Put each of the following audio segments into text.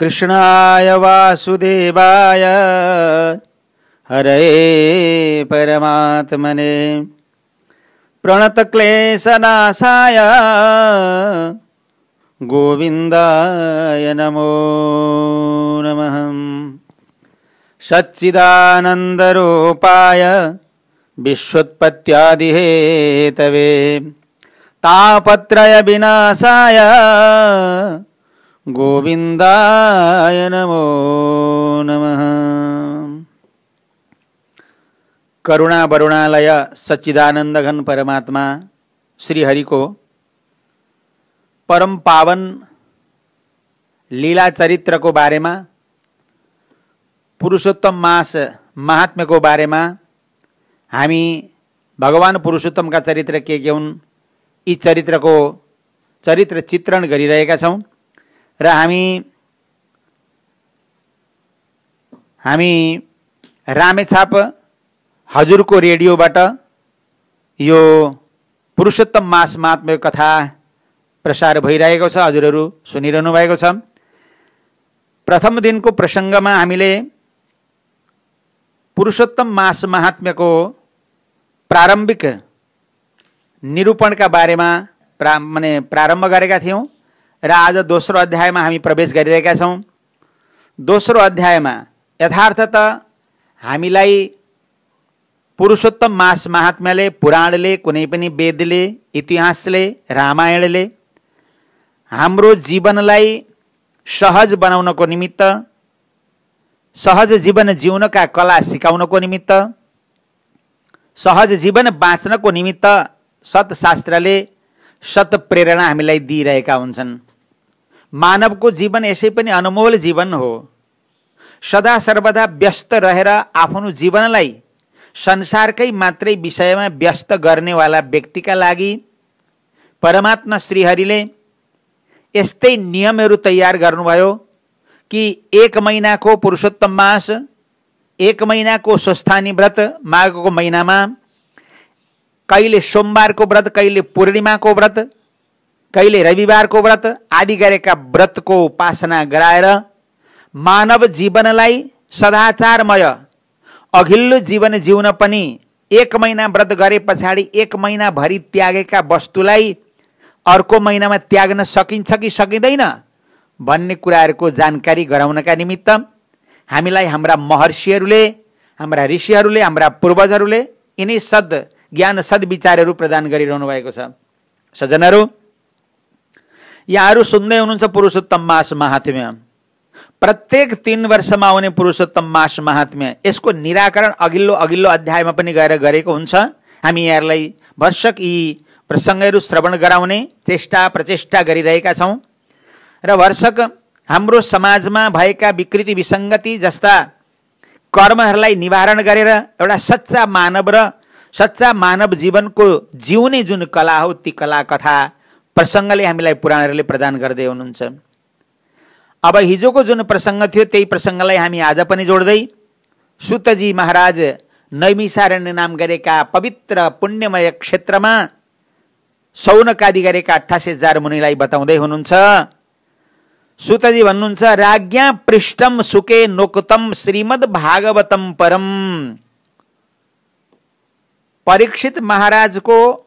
कृष्णाय वासुदेवाय हरये परमात्मने प्रणतक्लेशनाशाय गोविन्दाय नमो नमः। सच्चिदानन्दरूपाय विश्वोत्पत्त्यादिहेतवे तापत्रय विनाशाय गोविन्दाय नमो नमः। करुणा वरुणालय सच्चिदानंद घन परमात्मा श्री हरि को परम पावन लीला चरित्र को बारे में, पुरुषोत्तम मास महात्म्य को बारे में हामी भगवान पुरुषोत्तम का चरित्र के हुन् यी चरित्र को चरित्र चित्रण गरिरहेका छौं र हामी रामेछाप हजुरको रेडियोबाट यो पुरुषोत्तम मास महात्म्य कथा प्रसार भइरहेको छ। हजुरहरू सुनिरहनु भएको छ। प्रथम दिनको प्रसंगमा हामीले पुरुषोत्तम मास महात्म्यको प्रारम्भिक निरूपणका बारेमा प्रारम्भ गरेका थियौं र आज दोस्रो अध्यायमा हामी प्रवेश गरिरहेका छौं। दोस्रो अध्यायमा यथार्थत हामीलाई पुरुषोत्तम मास महात्म्यले, पुराणले, कुनै पनि वेदले, इतिहासले, रामायणले हाम्रो जीवनलाई सहज बनाउनको निमित्त, सहज जीवन जिउनका कला सिकाउनको निमित्त, सहज जीवन बाँच्नको निमित्त सतशास्त्रले सत प्रेरणा हामीलाई दिइरहेका हुन्छन्। मानवको जीवन यसै पनि अनमोल जीवन हो। सदा सर्वदा व्यस्त रहेर आफ्नो जीवनलाई संसारकै मात्रै विषयमा व्यस्त गर्नेवाला व्यक्तिका लागि परमात्मा श्रीहरिले यस्तै नियमहरू तयार गर्नुभयो कि 1 महिनाको पुरुषोत्तम मास, 1 महिनाको स्वस्थानी व्रत माघको महिनामा कहिले सोमबारको व्रत, कहिले पूर्णिमाको व्रत, कहिले रविवारको व्रत आदि गरेका व्रतको उपासना गराएर मानव जीवनलाई सदाचारमय अघिल्लो जीवन जिउन पनि 1 महिना व्रत गरे पछाडि 1 महिना भरि त्यागेका वस्तुलाई अर्को महिनामा त्याग्न सकिन्छ कि सकिँदैन भन्ने कुराहरूको जानकारी गराउनका निमित्त हामीलाई हाम्रा महर्षिहरूले, हाम्रा ऋषिहरूले, हाम्रा पूर्वजहरूले यिनै सद ज्ञान सद्विचारहरू प्रदान गरिरहनु भएको छ। सज्जनहरू, यहाँहरू सुन्दै हुनुहुन्छ पुरुषोत्तम मास महात्म्य। प्रत्येक 3 वर्षमा आउने पुरुषोत्तम मास महात्म्य, यसको निराकरण अघिल्लो अध्यायमा पनि गएर गरेको हुन्छ। हामी यहाँहरूलाई भरसक यी प्रसङ्गहरू श्रवण गराउने प्रचेष्टा गरिरहेका छौं र भरसक हाम्रो समाजमा भएका विकृति विसङ्गति जस्ता कर्महरूलाई निवारण गरेर एउटा सच्चा मानव जीवनको जिउने जुन कला हो, ती कला कथा प्रसङ्गले हामीलाई पुराणहरूले प्रदान गर्दै हुनुहुन्छ। अब हिजोको जुन प्रसङ्ग थियो त्यही प्रसङ्गलाई हामी आज पनि जोड्दै सुतजी महाराज नैमिषारण्य नाम गरेका पवित्र पुण्यमय क्षेत्रमा सौनकादि गरेका 28,000 मुनिलाई बताउँदै हुनुहुन्छ। सुतजी भन्नुहुन्छ, राज्ञा पृष्ठम सुके नोक्तम श्रीमद् भागवतम परम। परीक्षित महाराजको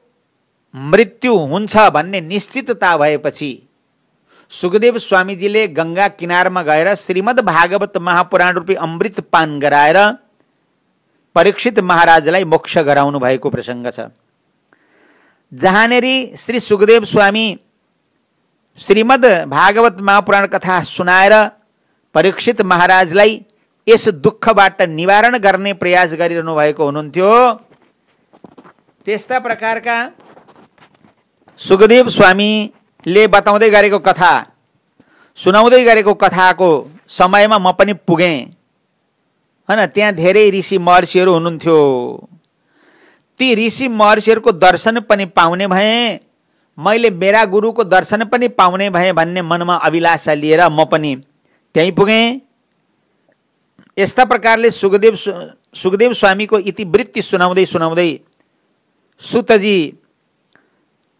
मृत्यु हुन्छ भन्ने निश्चितता भएपछि सुखदेव स्वामीजीले गंगा किनारमा गएर श्रीमद् भागवत महापुराण रूपी अमृत पान गराएर परीक्षित महाराजलाई मोक्ष गराउनु भएको प्रसङ्ग छ। जहाँनेरि श्री सुखदेव स्वामी श्रीमद् भागवत महापुराण कथा सुनाएर परीक्षित महाराजलाई यस दुःखबाट निवारण गर्ने प्रयास गरिरहनु भएको हुनुहुन्थ्यो, त्यस्ता प्रकारका सुखदेव स्वामीले बताउँदै गरेको कथा, सुनाउँदै गरेको कथाको समयमा म पनि पुगेँ हैन। त्यहाँ धेरै ऋषि महर्षिहरू हुनुहुन्थ्यो। ती ऋषि महर्षिहरूको दर्शन पनि पाउने भए, मैले मेरा गुरुको दर्शन पनि पाउने भए भन्ने मनमा अभिलाषा लिएर म पनि त्यहीँ पुगेँ। यस्ता प्रकारले सुखदेव स्वामीको इतिवृत्ति सुनाउँदै सुतजी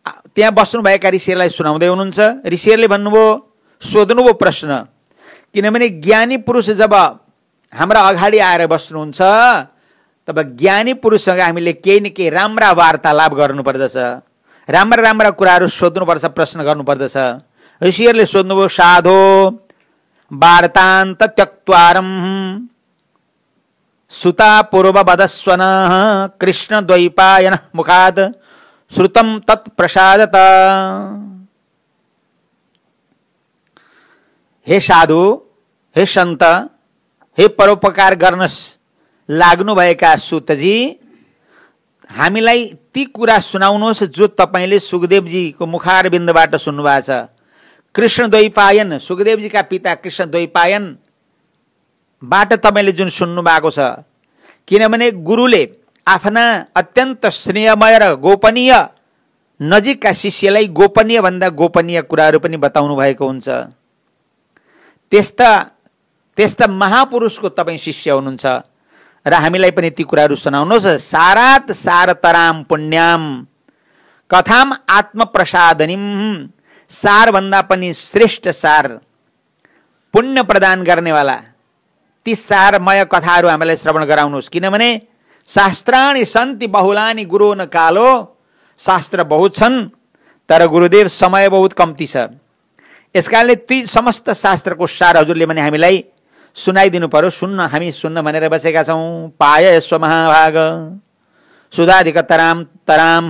त्यहाँ बस्नुभएका ऋषिहरूलाई सुनाउँदै हुनुहुन्छ। ऋषिहरूले भन्नुभयो, सोध्नुभयो प्रश्न किनभने ज्ञानी पुरुष जब हाम्रा अगाडि आएर बस्नुहुन्छ तब ज्ञानी पुरुषसँग हामीले केही न केही राम्रा वार्तालाप गर्नुपर्दछ, राम्रा राम्रा कुराहरू सोध्नुपर्छ, प्रश्न गर्नुपर्दछ। ऋषिहरूले सोध्नुभयो, साधो वार्तान्त त्यक्त्वारम सुता पूर्व वदस्वन कृष्ण द्वैपायन मुखाद श्रुतम तत्प्रसादत। हे साधु, हे सन्त, हे परोपकार गर्न लाग्नुभएका सुतजी, हामीलाई ती कुरा सुनाउनुहोस् जो तपाईले सुखदेवजीको मुखारबिन्दबाट सुन्नुभएको छ। कृष्ण द्वैपायन, सुखदेवजीका पिता कृष्ण द्वैपायन बाट तपाईले जुन सुन्नु भएको छ। किनभने गुरुले आफ्ना अत्यन्त स्नेहमय र गोपनीय नजिकका शिष्यलाई गोपनीय भन्दा गोपनीय कुराहरू पनि बताउनु भएको हुन्छ। त्यस्ता महापुरुषको तपाईँ शिष्य हुनुहुन्छ र हामीलाई पनि ती कुराहरू सुनाउनुहोस्। सारात सारतराम पुण्याम कथाम आत्मप्रसादनिम, सार भन्दा पनि श्रेष्ठ सार, पुण्य प्रदान गर्नेवाला ती सारमय कथाहरू हामीलाई श्रवण गराउनुहोस्। किनभने शास्त्राणि सन्ति बहुलानि गुरु न कालो, शास्त्र बहुत छन् तर गुरुदेव समय बहुत कम्ती छ। यसकारणले ती समस्त शास्त्रको सार हजुरले पनि हामीलाई सुनाइदिनु पर्यो। हामी सुन्न भनेर बसेका छौँ। पाय स्व महाभाग सुधाधिक तराम तराम,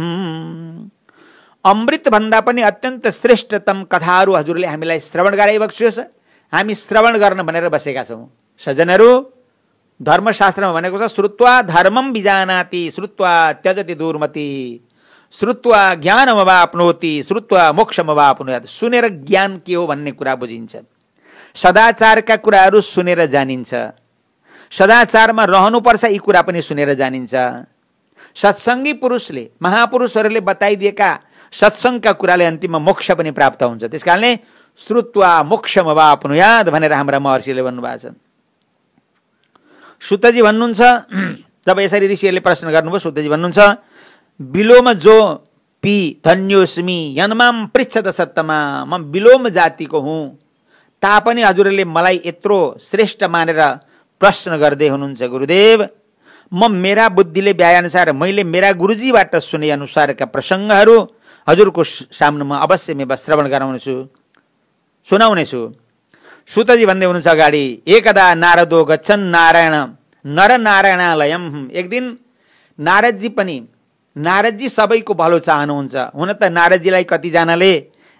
अमृत भन्दा पनि अत्यन्त श्रेष्ठतम कथाहरू हजुरले हामीलाई श्रवण गराइबक्सियोस्। हामी श्रवण गर्न भनेर बसेका छौँ। सज्जनहरू, धर्मशास्त्रमा भनेको छ श्रुत्वा धर्मम बिजानाति श्रुत्वा त्यजति दुर्मति श्रुत्वा ज्ञानमवाप्नोति श्रुत्वा मोक्षमवाप्नुयात्। सुनेर ज्ञान के हो भन्ने कुरा बुझिन्छ। सदाचारका कुराहरू सुनेर जानिन्छ। सदाचारमा रहनुपर्छ यी कुरा पनि सुनेर जानिन्छ। सत्सङ्गी पुरुषले, महापुरुषहरूले बताइदिएका सत्सङ्गका कुराले अन्तिममा मोक्ष पनि प्राप्त हुन्छ। त्यसकारणले श्रुत्वा मोक्षमवाप्नुयात् भनेर हाम्रा महर्षिले भन्नुभएको छ। सुतजी भन्नुहुन्छ, जब यसरी ऋषिहरूले प्रश्न गर्नुभयो, सुतजी भन्नुहुन्छ, विलोम जो पी धन्योस्मी यन्माम पृच्छत सत्तमा, म विलोम जातिको हुँ तापनि हजुरले मलाई यत्रो श्रेष्ठ मानेर प्रश्न गर्दै हुनुहुन्छ। गुरुदेव, म मेरा बुद्धिले भ्याएअनुसार मैले मेरा गुरुजीबाट सुने अनुसारका प्रसङ्गहरू हजुरको सामनामा अवश्य म श्रवण गराउनेछु, सुनाउनेछु। सुतजी भन्दै हुनुहुन्छ अगाडि, एकदा नारदो गच्छन् नारायण नर नारायणालयम। एक दिन नारदजी सबैको भलो चाहनुहुन्छ। हुन त नारदजीलाई कतिजनाले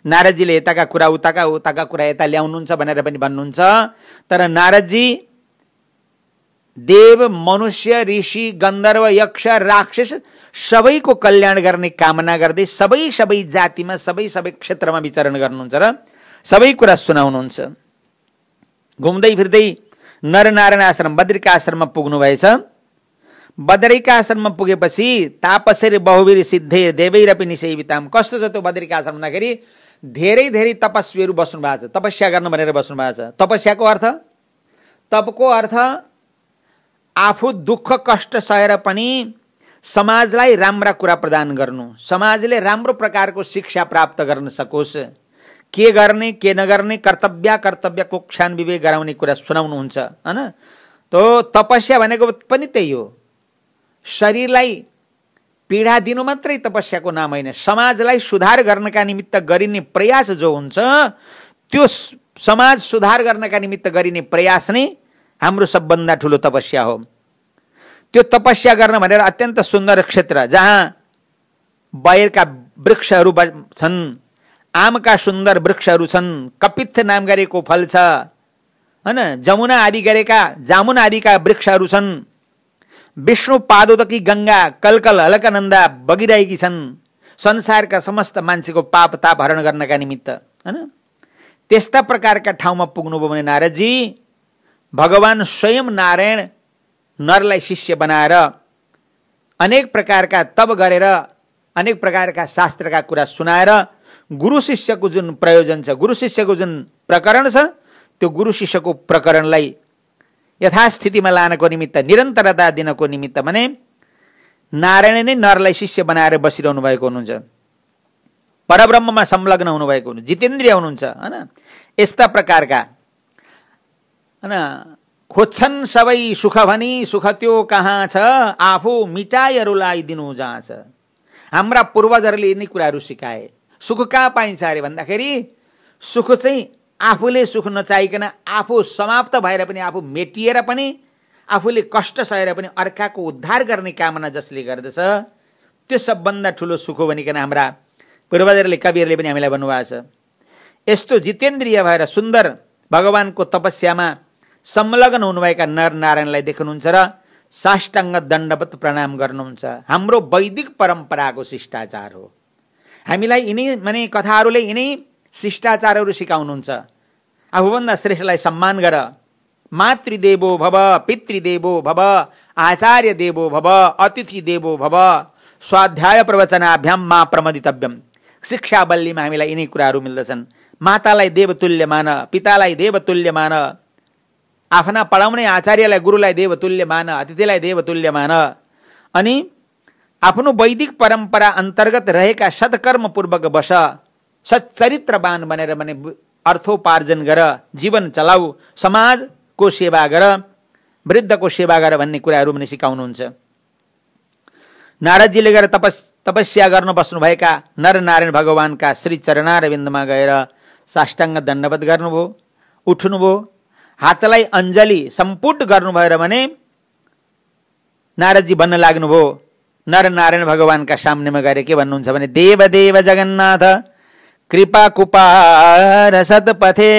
नारदजीले यताका कुरा उताका कुरा यता ल्याउनुहुन्छ भनेर पनि भन्नुहुन्छ। तर नारदजी देव, मनुष्य, ऋषि, गन्धर्व, यक्ष, राक्षस सबैको कल्याण गर्ने कामना गर्दै सबै जातिमा सबै क्षेत्रमा विचरण गर्नुहुन्छ र सबै कुरा सुनाउनुहुन्छ। घुम्दै फिर्दै नरनारायण आश्रम बद्रिका आश्रममा पुग्नु भएछ। बद्रिका आश्रममा पुगेपछि तापसरी बहुवीर सिद्धे देवैरपि निसेविताम। कस्तो छ त्यो बद्रिका आश्रम भन्दाखेरि धेरै तपस्वीहरू बस्नु भएको छ, तपस्या गर्नु भनेर बस्नु भएको छ। तपस्याको अर्थ, तपको अर्थ आफू दुःख कष्ट सहेर पनि समाजलाई राम्रा कुरा प्रदान गर्नु, समाजले राम्रो प्रकारको शिक्षा प्राप्त गर्न सकोस्, के गर्ने के नगर्ने, कर्तव्यको क्षान विवेक गराउने कुरा सुनाउनुहुन्छ हैन। तो तपस्या भनेको पनि त्यही हो। शरीरलाई पीडा दिनु मात्रै तपस्याको नाम होइन, समाजलाई सुधार गर्नका निमित्त गरिने प्रयास जो हुन्छ त्यो समाज सुधार गर्नका निमित्त गरिने प्रयास नै हाम्रो सबभन्दा ठुलो तपस्या हो। त्यो तपस्या गर्न भनेर अत्यन्त सुन्दर क्षेत्र जहाँ बयरका वृक्षहरू छन्, आमका सुन्दर वृक्षहरू छन्, कपित्थ नाम गरेको फल छ हैन, जमुना आदि गरेका जामुन आदिका वृक्षहरू छन्, विष्णु पादोदकी गंगा कलकल अलकनन्दा बगिरहेकी छन् संसारका समस्त मान्छेको पाप ताप हरण गर्नका निमित्त हैन। त्यस्ता प्रकारका ठाउँमा पुग्नुभयो भने नारदजी, भगवान स्वयं नारायण नरलाई शिष्य बनाएर अनेक प्रकारका तप गरेर अनेक प्रकारका शास्त्रका कुरा सुनाएर गुरु शिष्यको जुन प्रयोजन छ, गुरु शिष्यको जुन प्रकरण छ, त्यो गुरु शिष्यको प्रकरणलाई यथास्थितिमा लानको निमित्त, निरन्तरता दिनको निमित्त भने नारायण नै नरलाई शिष्य बनाएर बसिरहनु भएको हुनुहुन्छ। परब्रह्ममा संलग्न हुनुभएको हुनुहुन्छ, जितेन्द्रिय हुनुहुन्छ हैन। यस्ता प्रकारका हैन खोज्छन् सबै सुख भनी सुख त्यो कहाँ छ आफू मिटाई अरूलाई दिनु जहाँ छ। हाम्रा पूर्वजहरूले यिनै कुराहरू सिकाए। सुख कहाँ पाइन्छ अरे भन्दाखेरि सुख चाहिँ आफूले सुख नचाहिकन आफू समाप्त भएर पनि आफू मेटिएर पनि आफूले कष्ट सहेर पनि अर्काको उद्धार गर्ने कामना जसले गर्दछ त्यो सबभन्दा ठुलो सुख हो भनिकन हाम्रा पूर्वजहरूले कविहरूले पनि हामीलाई भन्नुभएको छ। यस्तो जितेन्द्रिय भएर सुन्दर भगवानको तपस्यामा संलग्न हुनुभएका नर नारायणलाई देख्नुहुन्छ र साष्टाङ्ग दण्डवत प्रणाम गर्नुहुन्छ। हाम्रो वैदिक परम्पराको शिष्टाचार हो। हामीलाई यिनै माने कथाहरूले यिनै शिष्टाचारहरू सिकाउनुहुन्छ। आफूभन्दा श्रेष्ठलाई सम्मान गर, मातृदेवो भव, पितृदेवो भव, आचार्य देवो भव, अतिथि देवो भव, स्वाध्याय प्रवचनाभ्याम मा प्रमदितव्यम। शिक्षा बल्लीमा हामीलाई यिनै कुराहरू मिल्दछन्। मातालाई देवतुल्य मान, पितालाई देवतुल्य मान, आफ्ना पढाउने आचार्यलाई गुरुलाई देवतुल्य मान, अतिथिलाई देवतुल्य मान, अनि आफ्नो वैदिक परम्परा अन्तर्गत रहेका सत्कर्मपूर्वक बस, सच्चरित्रवान बनेर भने अर्थोपार्जन गर, जीवन चलाऊ, समाजको सेवा गर, वृद्धको सेवा गर भन्ने कुराहरू पनि सिकाउनुहुन्छ। नारदजीले गएर तपस्या गर्न बस्नुभएका नर नारायण भगवानका श्री चरणारविन्दमा गएर साष्टाङ्ग दण्डवत गर्नुभयो, उठ्नुभयो, हातलाई अञ्जली सम्पुट गर्नुभएर भने नारदजी भन्न लाग्नुभयो नर नारायण भगवानका सामनेमा गएर के भन्नुहुन्छ भने देव देव जगन्नाथ कृपा कुपार सतपथे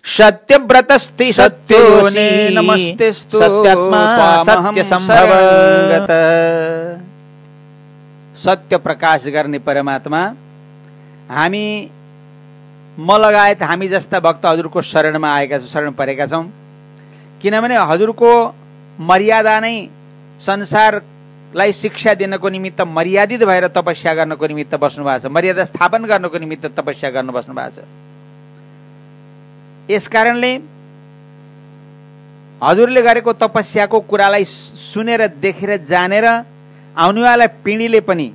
सत्यव्रतस्ति सत्योनि नमस्तेस्तु सत्यात्मा सत्य संभवगत। सत्य प्रकाश गर्ने परमात्मा, हामी म लगायत हामी जस्ता भक्त हजुरको शरणमा आएका छौँ, शरण परेका छौँ। किनभने हजुरको मर्यादा नै संसारलाई शिक्षा दिनको निमित्त मर्यादित भएर तपस्या गर्नको निमित्त बस्नु भएको छ, मर्यादा स्थापन गर्नको निमित्त तपस्या गर्न बस्नु भएको छ। यसकारणले हजुरले गरेको तपस्याको कुरालाई सुनेर देखेर जानेर आउनेवाला पिँढीले पनि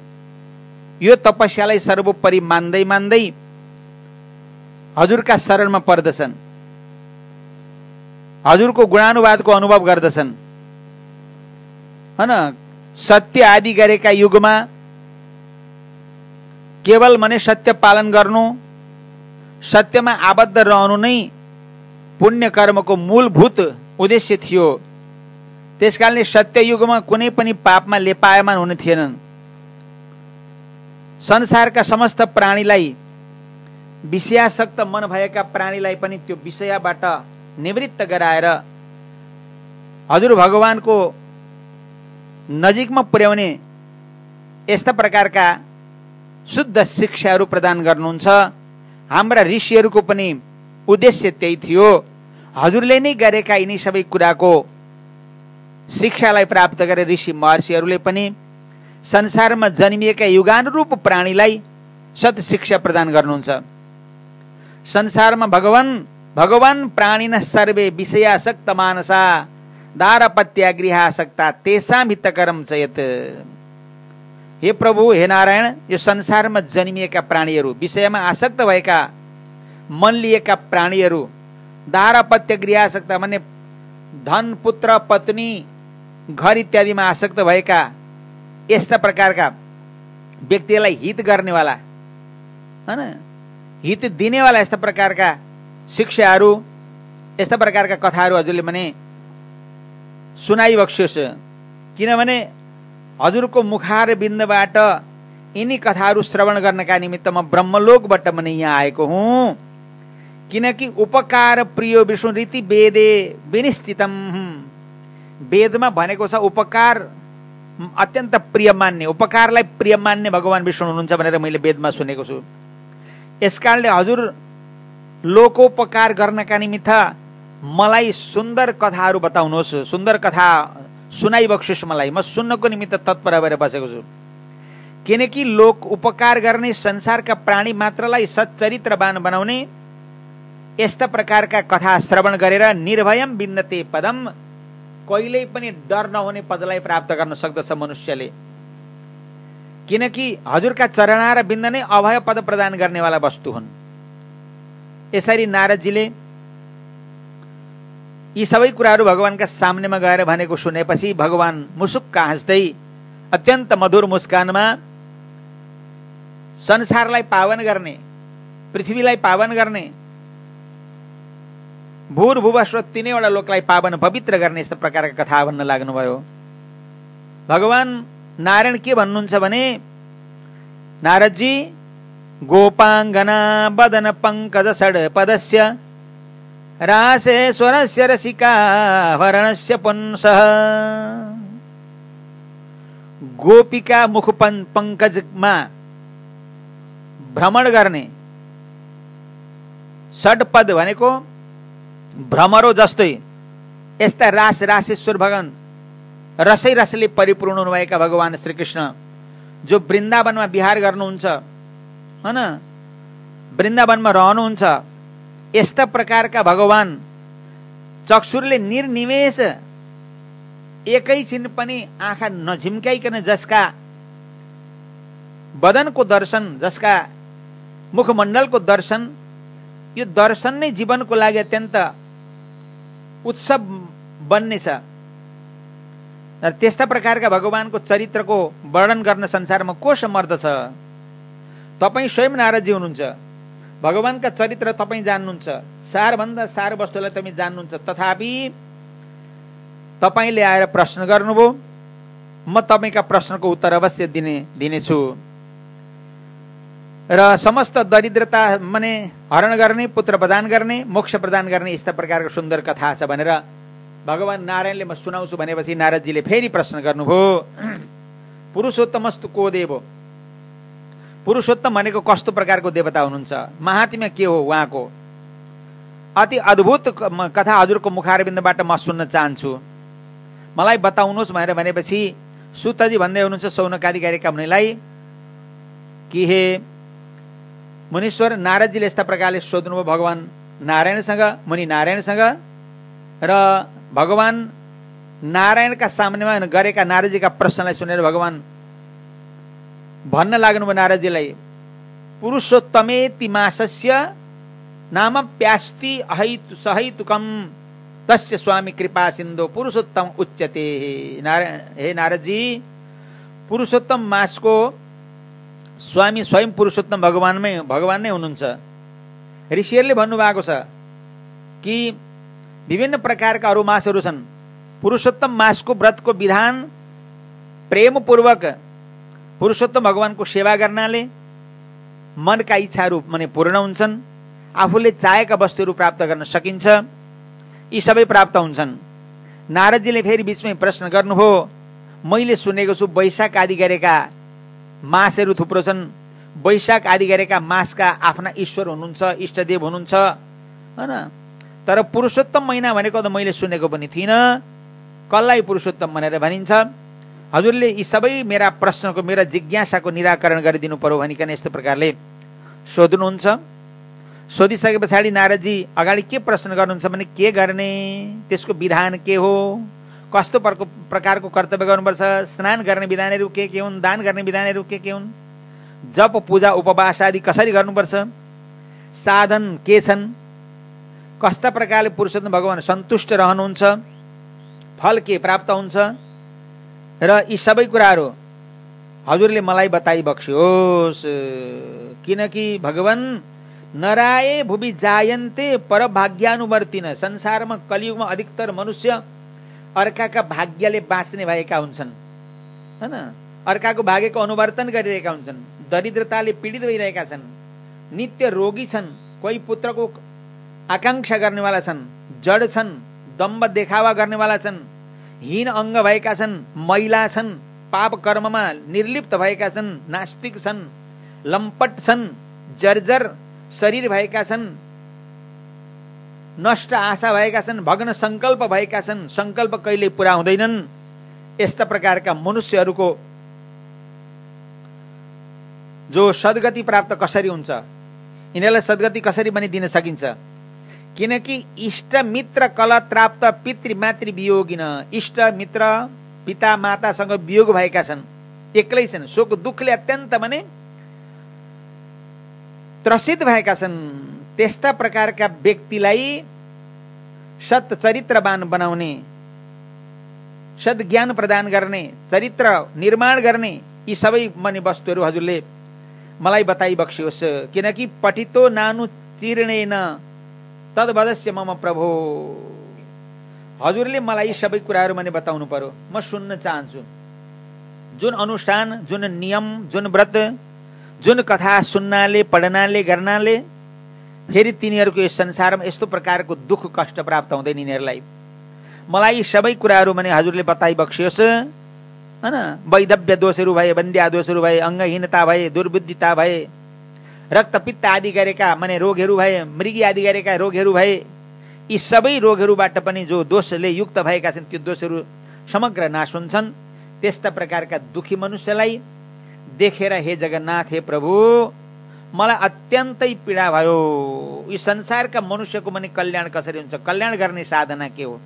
यो तपस्यालाई सर्वोपरि मान्दै मान्दै हजुरका शरणमा पर्दछन्, हजुरको गुणानुवादको अनुभव गर्दछन्। हैन सत्य आदि गरेका युगमा केवल मने सत्य पालन गर्नु, सत्यमा आबद्ध रहनु नै पुण्य कर्मको मूलभूत उद्देश्य थियो। त्यसकारणले सत्य युगमा कुनै पनि पापमा लेपायमान हुने थिएनन्। संसारका समस्त प्राणीलाई, विषयासक्त मन भएका प्राणीलाई पनि त्यो विषयबाट निवृत्त गराएर हजुर भगवानको नजिकमा पुर्याउने यस्ता प्रकारका शुद्ध शिक्षाहरू प्रदान गर्नुहुन्छ। हाम्रा ऋषिहरूको पनि उद्देश्य त्यही थियो। हजुरले नै गरेका यिनी सबै कुराको शिक्षालाई प्राप्त गरेर ऋषि महर्षिहरूले पनि संसारमा जन्मिएका युगानुरूप प्राणीलाई सत शिक्षा प्रदान गर्नुहुन्छ। संसारमा भगवान प्राणिन सर्वे विषयासक्त मानसा दारपत्या गृहासक्ता तेषां हितकरम चयत। हे प्रभु, हे नारायण, यो संसारमा जन्मिएका प्राणीहरू, विषयमा आसक्त भएका मन लिएका प्राणीहरू, दारपत्य गृहासक्त माने धन पुत्र पत्नी घर इत्यादिमा आसक्त भएका यस्ता प्रकारका व्यक्तिलाई हित गर्नेवाला, हैन, हित दिनेवाला यस्ता प्रकारका शिक्षाहरू, यस्ता प्रकारका कथाहरू हजुरले भने सुनाइबक्स्योस्। किनभने हजुरको मुखार बिन्दबाट यिनी कथाहरू श्रवण गर्नका निमित्त म ब्रह्मलोकबाट पनि यहाँ आएको हुँ। किनकि उपकार प्रियो विष्णु रीति वेदे विनिश्चितम, वेदमा भनेको छ उपकार अत्यन्त प्रिय मान्ने, उपकारलाई प्रिय मान्ने भगवान विष्णु हुनुहुन्छ भनेर मैले वेदमा सुनेको छु। यसकारणले हजुर लोकोपकार गर्नका निमित्त मलाई सुन्दर कथाहरू बताउनुहोस्, सुन्दर कथा सुनाइबक्स्योस् मलाई, म सुन्नको निमित्त तत्पर भएर बसेको छु। किनकि लोक उपकार गर्ने, संसारका प्राणी मात्रलाई सच्चरित्रवान बनाउने यस्ता प्रकारका कथा श्रवण गरेर निर्भयम विन्दते पदम, कहिल्यै पनि डर नहुने पदलाई प्राप्त गर्न सक्दछ मनुष्यले। किनकि हजुरका चरणार बिन्द नै अभय पद प्रदान गर्नेवाला वस्तु हुन्। यसरी नारदजीले यी सबै कुराहरू भगवानका सामनेमा गएर भनेको सुनेपछि भगवान मुसुक्क हाँस्दै अत्यन्त मधुर मुस्कानमा संसारलाई पावन गर्ने, पृथ्वीलाई पावन गर्ने, भूर्भुवस्व तीनैवटा लोकलाई पावन पवित्र गर्ने यस्तो प्रकारका कथा भन्न लाग्नुभयो। भगवान नारायण के भन्नुहुन्छ भने, नारदजी गोपाङ्गना वदन पंकज षड्पदस्य रासेश्वरस्य रसिका भरणस्य पुंसः। गोपिका मुख पंकजमा भ्रमण गर्ने, षड्पद भनेको भ्रमरो जस्तै यस्ता रासेश्वर भगवान रसै रसले परिपूर्ण हुनुभएका भगवान श्री कृष्ण जो वृन्दावनमा विहार गर्नुहुन्छ हैन, वृन्दावनमा रहनुहुन्छ, यस्ता प्रकारका भगवान चक्षुरले निर्निमेष एकैछिन पनि आँखा नझिम्काइकन जसका बदनको दर्शन, जसका मुखमण्डलको दर्शन, यो दर्शन नै जीवनको लागि अत्यन्त उत्सव बन्नेछ। र त्यस्ता प्रकारका भगवानको चरित्रको वर्णन गर्न संसारमा को समर्थ छ? तपाईँ स्वयं नारदजी हुनुहुन्छ। भगवानका चरित्र तपाईँ जान्नुहुन्छ, सारभन्दा सार वस्तुलाई तपाईँ जान्नुहुन्छ, तथापि तपाईँले आएर प्रश्न गर्नुभयो। म तपाईँका प्रश्नको उत्तर अवश्य दिनेछु र समस्त दरिद्रता माने हरण गर्ने, पुत्र प्रदान गर्ने, मोक्ष प्रदान गर्ने यस्ता प्रकारको सुन्दर कथा छ भनेर भगवान नारायणले म सुनाउँछु भनेपछि नारदजीले फेरि प्रश्न गर्नुभयो, पुरुषोत्तमस्तु को देव? पुरुषोत्तम भनेको कस्तो प्रकारको देवता हुनुहुन्छ? महात्म्य के हो उहाँको? अति अद्भुत कथा हजुरको मुखारविन्दबाट म सुन्न चाहन्छु, मलाई बताउनुहोस् भनेर भनेपछि सुतजी भन्दै हुनुहुन्छ सौनकादि गरेका मुनिलाई कि हे मुनीश्वर, नारदजीले यस्ता प्रकारले सोध्नुभयो भगवान नारायणसँग, मुनि नारायणसँग, र भगवान नारायणका सामनेमा गरेका नारदजीका प्रश्नलाई सुनेर भगवान भन्न लाग्नुभयो नारदजीलाई, पुरुषोत्तमेति मासस्य नाम प्यास्ति सहितुकम तस्य स्वामी कृपा सिन्धो पुरुषोत्तम उच्यते। हे नारदजी, पुरुषोत्तम मासको स्वामी स्वयं पुरुषोत्तम भगवान नै हुनुहुन्छ। ऋषिहरूले भन्नुभएको छ कि विभिन्न प्रकारका अरू मासहरू छन्, पुरुषोत्तम मासको व्रतको विधान प्रेमपूर्वक पुरुषोत्तम भगवानको सेवा गर्नाले मनका इच्छाहरू माने पूर्ण हुन्छन्, आफूले चाहेका वस्तुहरू प्राप्त गर्न सकिन्छ, यी सबै प्राप्त हुन्छन्। नारदजीले फेरि बीचमै प्रश्न गर्नुभयो, मैले सुनेको छु वैशाख आदि गरेका मासहरू थुप्रो छन्, वैशाख आदि गरेका मासका आफ्ना ईश्वर हुनुहुन्छ, इष्टदेव हुनुहुन्छ हैन, तर पुरुषोत्तम महिना भनेको त मैले सुनेको पनि थिइनँ, कसलाई पुरुषोत्तम भनेर भनिन्छ? हजुरले यी सबै मेरा प्रश्नको, मेरा जिज्ञासाको निराकरण गरिदिनु पर्यो भनिकन यस्तो प्रकारले सोध्नुहुन्छ। सोधिसके पछाडि नारदजी अगाडि के प्रश्न गर्नुहुन्छ भने के गर्ने, त्यसको विधान के हो, कस्तो प्रकारको कर्तव्य गर्नुपर्छ, स्नान गर्ने विधानहरू के हुन्, दान गर्ने विधानहरू के हुन्, जप पूजा उपवास आदि कसरी गर्नुपर्छ, साधन के छन्, कस्ता प्रकारले पुरुषोत्तम भगवान सन्तुष्ट रहनुहुन्छ, फल के प्राप्त हुन्छ, र यी सबै कुराहरू हजुरले मलाई बताइ बक्सियोस्। किनकि भगवान नराये भुवि जायन्ते परभाग्यानुवर्तिन, संसारमा कलियुगमा अधिकतर मनुष्य अर्काका भाग्यले बाँच्ने भएका हुन्छन् हैन, अर्काको भाग्यको अनुवर्तन गरिरहेका हुन्छन्, दरिद्रताले पीडित भइरहेका छन्, नित्य रोगी छन्, कोही पुत्रको आकांक्षा गर्नेवाला छन्, जड छन्, दम्भ देखावा गर्नेवाला छन्, हीन अङ्ग भएका छन्, महिला छन्, पाप कर्ममा निर्लिप्त भएका छन्, नास्तिक छन्, लम्पट छन्, जर्जर शरीर भएका छन्, नष्ट आशा भएका छन्, भग्न संकल्प भएका छन्, संकल्प कहिले पूरा हुँदैनन्। यस्ता प्रकारका मनुष्यहरूको जो सद्गति प्राप्त कसरी हुन्छ, यिनीहरूलाई सद्गति कसरी पनि दिन सकिन्छ? किनकि इष्ट मित्र कलत्राप्त पितृमातृ वियोगिन, इष्ट मित्र पिता मातासँग वियोग भएका छन्, एक्लै छन्, शोक दुःखले अत्यन्त भने त्रसित भएका छन्, त्यस्ता प्रकारका व्यक्तिलाई सत चरित्रवान बनाउने, सद्ज्ञान प्रदान गर्ने, चरित्र निर्माण गर्ने यी सबै मनी वस्तुहरू हजुरले मलाई बताइ बक्सियोस्। किनकि पठितो नानु तीर्णेन तद्वदस्य मम प्रभो। हजुरले मलाई यी सबै कुराहरू मैले बताउनु पर्यो, म सुन्न चाहन्छु। जुन अनुष्ठान, जुन नियम, जुन व्रत, जुन कथा सुन्नाले, पढ्नाले, गर्नाले फेरि तिनीहरूको यस संसारमा यस्तो प्रकारको दुःख कष्ट प्राप्त हुँदैन यिनीहरूलाई। मलाई यी सबै कुराहरू भने हजुरले बताइ बक्सियोस् हैन। वैधव्य दोषहरू भए, बन्ध्या दोषहरू भए, अङ्गहीनता भए, दुर्बुद्धिता भए, रक्तपित्त आदि गरेका माने रोगहरू भए, मृगी आदि गरेका रोगहरू भए, यी सबै रोगहरूबाट पनि जो दोषले युक्त भएका छन् त्यो दोषहरू समग्र नाश हुन्छन्। त्यस्ता प्रकारका दुखी मनुष्यलाई देखेर हे जगन्नाथ, हे प्रभु, मलाई अत्यन्तै पीडा भयो। यी संसारका मनुष्यको पनि कल्याण कसरी हुन्छ, कल्याण गर्ने साधना के हो?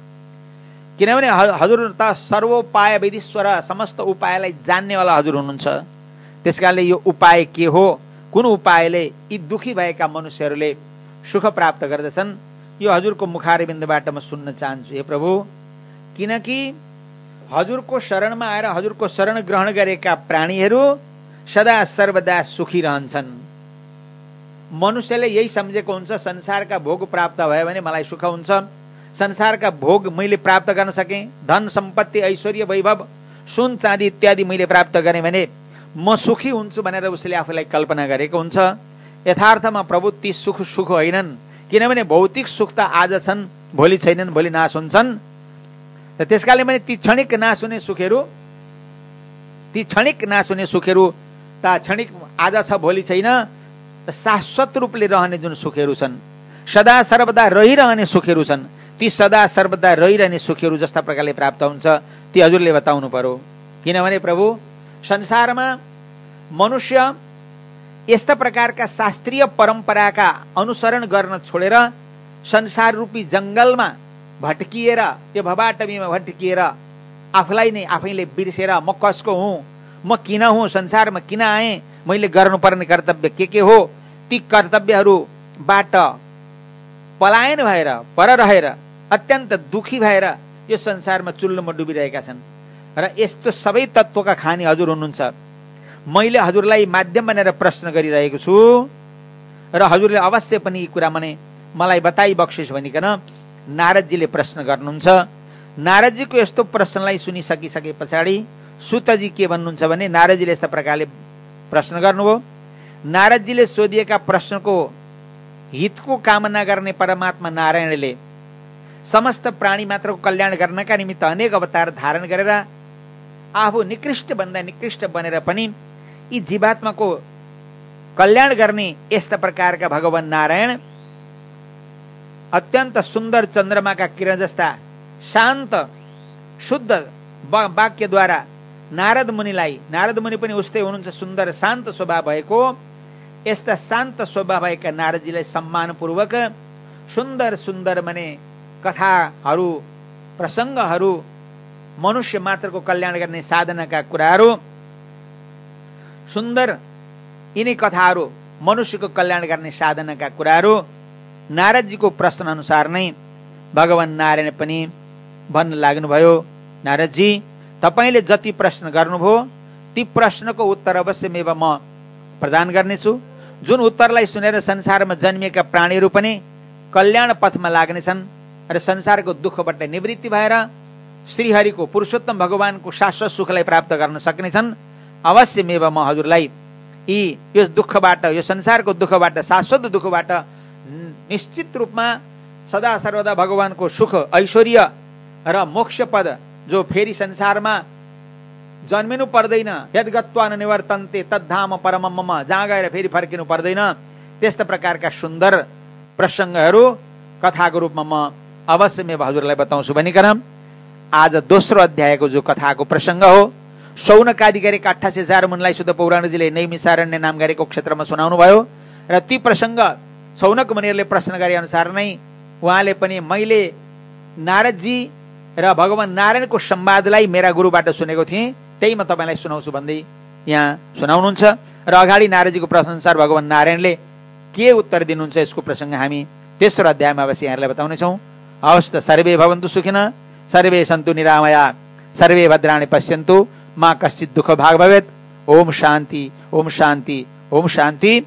किनभने हजुर त सर्वोपाय विधिश्वर, समस्त उपायलाई जान्नेवाला हजुर हुनुहुन्छ। त्यसकारणले यो उपाय के हो, कुन उपायले यी दुखी भएका मनुष्यहरूले सुख प्राप्त गर्दछन्, यो हजुरको मुखारबिन्दबाट म सुन्न चाहन्छु हे प्रभु। किनकि हजुरको शरणमा आएर हजुरको शरण ग्रहण गरेका प्राणीहरू सदा सर्वदा सुखी रहन्छन्। मनुष्यले यही सम्झेको हुन्छ संसारका भोग प्राप्त भयो भने मलाई सुख हुन्छ, संसारका भोग मैले प्राप्त गर्न सकेँ, धन सम्पत्ति ऐश्वर्य वैभव सुन चाँदी इत्यादि मैले प्राप्त गरेँ भने म सुखी हुन्छु भनेर उसले आफूलाई कल्पना गरेको हुन्छ। यथार्थमा प्रभु ती सुख होइनन्। किनभने भौतिक सुख त आज छन्, भोलि छैनन्, भोलि नाश हुन्छन्। त्यसकारणले पनि ती क्षणिक नाश हुने सुखहरू त क्षणिक आज छ भोलि छैन, शाश्वत रूपले रहने जुन सुखहरू छन्, सदा सर्वदा रहिरहने सुखहरू छन्, ती सदा सर्वदा रहिरहने सुखहरू जस्ता प्रकारले प्राप्त हुन्छ ती हजुरले बताउनु पर्यो। किनभने प्रभु संसारमा मनुष्य यस्ता प्रकारका शास्त्रीय परम्पराका अनुसरण गर्न छोडेर संसार रूपी जंगलमा भट्किएर, यो भवाटमीमा भट्किएर आफूलाई नै आफैले बिर्सेर म कसको हुँ, म किन हुँ, संसारमा किन आएँ, मैले गर्नुपर्ने कर्तव्य के हो, ती कर्तव्यहरूबाट पलायन भएर पर रहेर अत्यन्त दुखी भएर यो संसारमा चुल्लोमा डुबिरहेका छन्। र यस्तो सबै तत्त्वका खानी हजुर हुनुहुन्छ। मैले हजुरलाई माध्यम बनेर प्रश्न गरिरहेको छु र हजुरले अवश्य पनि यी कुरा मलाई बताइ बक्सिस भनिकन नारदजीले प्रश्न गर्नुहुन्छ। नारदजीको यस्तो प्रश्नलाई सुनिसकिसके पछाडि सुतजी के भन्नुहुन्छ भने नारदजीले यस्ता प्रकारले प्रश्न गर्नुभयो। नारदजीले सोधिएका प्रश्नको हितको कामना गर्ने परमात्मा नारायणले समस्त प्राणी मात्रको कल्याण गर्नका निमित्त अनेक अवतार धारण गरेर आफू निकृष्ट भन्दा निकृष्ट बनेर पनि यी जीवात्माको कल्याण गर्ने यस्ता प्रकारका भगवान नारायण अत्यन्त सुन्दर चन्द्रमाका किरण जस्ता शान्त शुद्ध वाक्यद्वारा नारद मुनि पनि उस्तै हुनुहुन्छ, सुन्दर शान्त स्वभाव भएको। यस्ता शान्त स्वभाव भएका नारदजीलाई सम्मानपूर्वक सुन्दर सुन्दर कथाहरू, प्रसङ्गहरू, मनुष्य मात्रको कल्याण गर्ने साधनाका कुराहरू, सुन्दर यिनै कथाहरू मनुष्यको कल्याण गर्ने साधनाका कुराहरू नारदजीको प्रश्न अनुसार नै भगवान नारायण पनि भन्न लाग्नुभयो। नारदजी, तपाईले जति प्रश्न गर्नुभयो ती प्रश्नको उत्तर अवश्यमेव म प्रदान गर्नेछु। जुन उत्तरलाई सुनेर संसारमा जन्मिएका प्राणीहरू पनि कल्याण पथमा लाग्नेछन् र संसारको दुःखबाट निवृत्ति भएर श्रीहरिको पुरुषोत्तम भगवानको शाश्वत सुखलाई प्राप्त गर्न सक्नेछन्। अवश्यमेव म हजुरलाई यो दुःखबाट, यो संसारको दुःखबाट, शाश्वत दुःखबाट निश्चित रूपमा सदा सर्वदा भगवानको सुख, ऐश्वर्य र मोक्ष पद जो फेरि संसारमा जन्मिनु पर्दैन, यद्गत्वा न निवर्तन्ते तद्धाम परमं मम, जहाँ गएर फेरि फर्किनु पर्दैन, त्यस्ता प्रकारका सुन्दर प्रसङ्गहरू कथाको रूपमा म अवश्यमेव हजुरलाई बताउँछु भनिकन आज दोस्रो अध्यायको जो कथाको प्रसङ्ग हो, शौनक आदि गरेका 88,000 मुनिलाई शुद्ध पौराणजीले नैमिसारण्य नाम गरेको क्षेत्रमा सुनाउनु भयो। र ती प्रसङ्ग शौनक मुनिहरूले प्रश्न गरे अनुसार नै उहाँले पनि मैले नारदजी र भगवान नारायणको संवादलाई मेरा गुरुबाट सुनेको थिएँ, त्यही म तपाईँलाई सुनाउँछु भन्दै यहाँ सुनाउनुहुन्छ। र अगाडि नारदजीको प्रश्न अनुसार भगवान नारायणले के उत्तर दिनुहुन्छ यसको प्रसङ्ग हामी तेस्रो अध्यायमा अवश्य यहाँहरूलाई बताउनेछौँ। हवस् त, सर्वे भवन्तु सुखिनः, सर्वे सन्तु निरामया, सर्वे भद्राणि पश्यन्तु, मा कश्चित् दुःख भाग् भवेत्। ओम शान्ति, ओम शान्ति, ओम शान्ति।